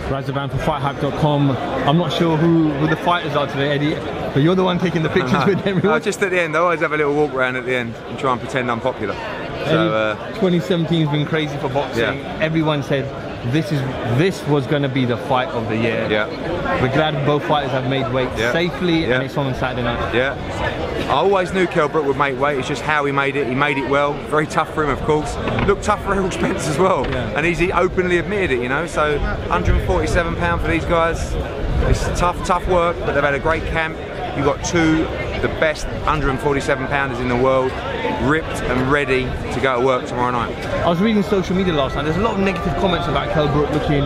Razavan for FightHype.com. I'm not sure who the fighters are today, Eddie, but you're the one taking the pictures with everyone. No, just at the end. I always have a little walk around at the end and try and pretend I'm popular. So, 2017's been crazy for boxing. Yeah. Everyone said this was going to be the fight of the year. Yeah. We're glad both fighters have made weight safely, and it's on Saturday night. Yeah. I always knew Kell Brook would make weight. It's just how he made it. He made it well. Very tough for him, of course. Looked tough for Errol Spence as well, and he openly admitted it. You know, so 147 pound for these guys. It's tough work, but they've had a great camp. You've got two the best 147 pounders in the world, ripped and ready to go to work tomorrow night. I was reading social media last night. There's a lot of negative comments about Kell Brook looking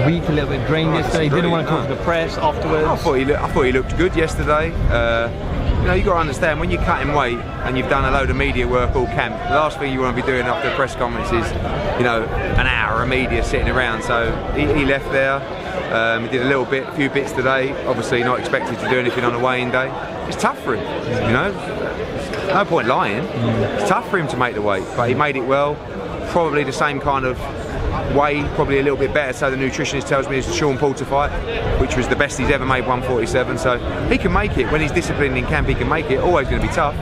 weak, a little bit drained yesterday. He didn't want to talk to the press afterwards. I thought he looked good yesterday. You know, you've got to understand, when you're cutting weight and you've done a load of media work all camp, the last thing you want to be doing after a press conference is, you know, an hour of media sitting around. So he left there. He did a few bits today. Obviously not expected to do anything on a weigh-in day. It's tough for him, you know. No point lying. It's tough for him to make the weight, but he made it well. Probably the same kind of weight, probably a little bit better. So the nutritionist tells me it's the Sean Porter fight, which was the best he's ever made, 147. So he can make it when he's disciplined in camp. He can make it. Always going to be tough,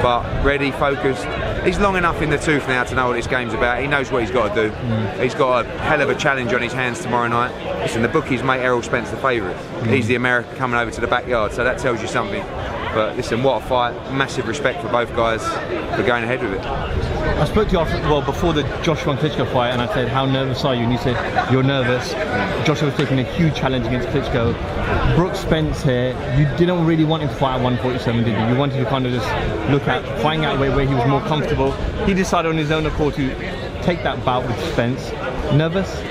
but ready, focused. He's long enough in the tooth now to know what this game's about. He knows what he's got to do. He's got a hell of a challenge on his hands tomorrow night. Listen, the bookies make Errol Spence the favourite. He's the American coming over to the backyard, so that tells you something. But listen, what a fight. Massive respect for both guys for going ahead with it. I spoke to you before the Joshua and Klitschko fight, and I said, how nervous are you? And you said, you're nervous. Joshua was taking a huge challenge against Klitschko. Brooks Spence here, you didn't really want him to fight at 147, did you? You wanted to kind of just look at, find out where he was more comfortable. He decided on his own accord to take that bout with Spence. Nervous?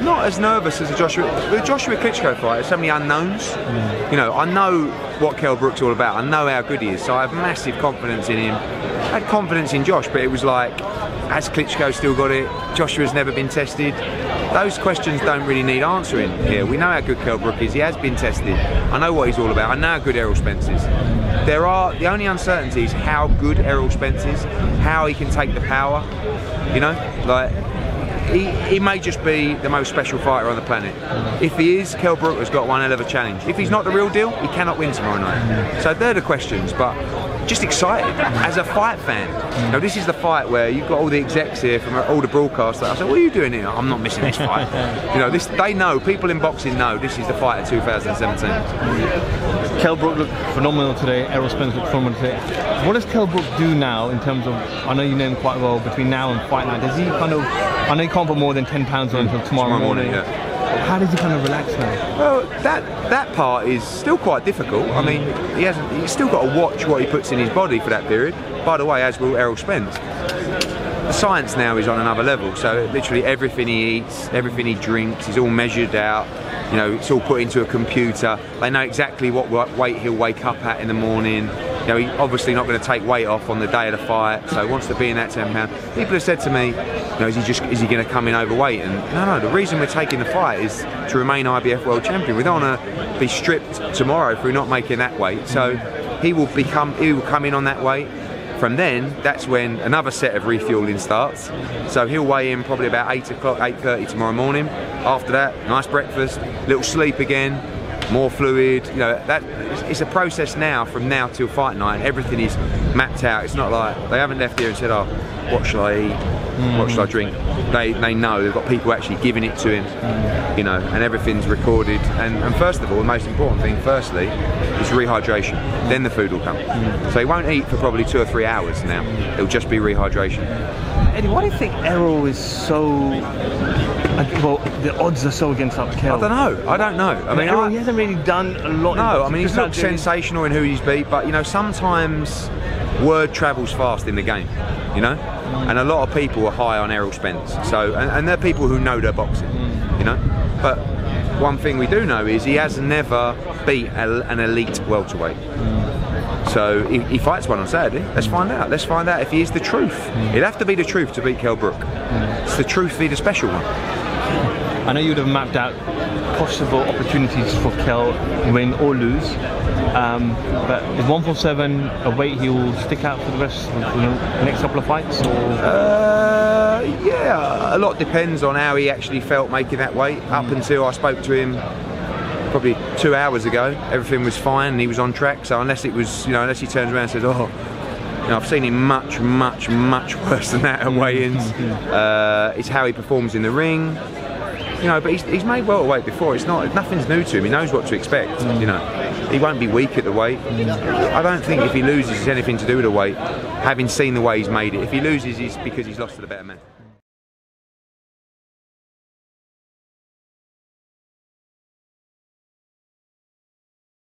Not as nervous as the Joshua Klitschko fight. There's so many unknowns. You know, I know what Kell Brook's all about. I know how good he is, so I have massive confidence in him. I had confidence in Josh, but it was like, has Klitschko still got it? Joshua's never been tested. Those questions don't really need answering here. We know how good Kell Brook is. He has been tested. I know what he's all about. I know how good Errol Spence is. The only uncertainty is how good Errol Spence is, how he can take the power. You know, like, he may just be the most special fighter on the planet. If he is, Kell Brook has got one hell of a challenge. If he's not the real deal, he cannot win tomorrow night. So they're the questions, but just excited as a fight fan. You know, this is the fight where you've got all the execs here from all the broadcasters. I said, what are you doing here? I'm not missing this fight. You know, they know, people in boxing know this is the fight of 2017. Kell Brook looked phenomenal today. Errol Spence looked phenomenal today. What does Kell Brook do now in terms of, I know you know him quite well, between now and fight night? Does he kind of, I know he can't put more than 10 pounds on until tomorrow morning. How does he kind of relax now? Well, that part is still quite difficult. I mean, he's still got to watch what he puts in his body for that period. By the way, as will Errol Spence. The science now is on another level, so literally everything he eats, everything he drinks is all measured out. You know, it's all put into a computer. They know exactly what weight he'll wake up at in the morning. You know, he's obviously not going to take weight off on the day of the fight, so he wants to be in that 10 pound. People have said to me, you know, is he going to come in overweight? And no, the reason we're taking the fight is to remain IBF world champion. We don't want to be stripped tomorrow if we're not making that weight. So he will come in on that weight. From then, that's when another set of refueling starts. So he'll weigh in probably about 8 o'clock, 8:30 tomorrow morning. After that, nice breakfast, little sleep again, more fluid. You know, it's a process now, from now till fight night. Everything is mapped out. It's not like they haven't left here and said, oh, what shall I eat? What shall I drink? They know, they've got people actually giving it to him, you know, and everything's recorded. And first of all, the most important thing, firstly, is rehydration. Then the food will come. So he won't eat for probably 2 or 3 hours now. It'll just be rehydration. Eddie, why do you think Errol is so... well, the odds are so against Kell? I don't know. I mean, Errol, he hasn't really done a lot. No, I mean, he's looked sensational in who he's beat, but, you know, sometimes word travels fast in the game, you know? And a lot of people are high on Errol Spence. So, and they're people who know their boxing, you know? But one thing we do know is he has never beat an elite welterweight. So he fights one on Saturday. Let's find out. Let's find out if he is the truth. It'd have to be the truth to beat Kell Brook. It's the truth be the special one. I know you would have mapped out possible opportunities for Kell, win or lose. But is 147 a weight he will stick out for the rest of the next couple of fights? Or? Yeah, a lot depends on how he actually felt making that weight. Up until I spoke to him probably 2 hours ago, everything was fine and he was on track. So unless it was, unless he turns around and says, "Oh, I've seen him much worse than that at weigh-ins," it's how he performs in the ring. But he's made welterweight before. Nothing's new to him. He knows what to expect. He won't be weak at the weight. I don't think if he loses it's anything to do with the weight. Having seen the way he's made it, if he loses, it's because he's lost to the better man.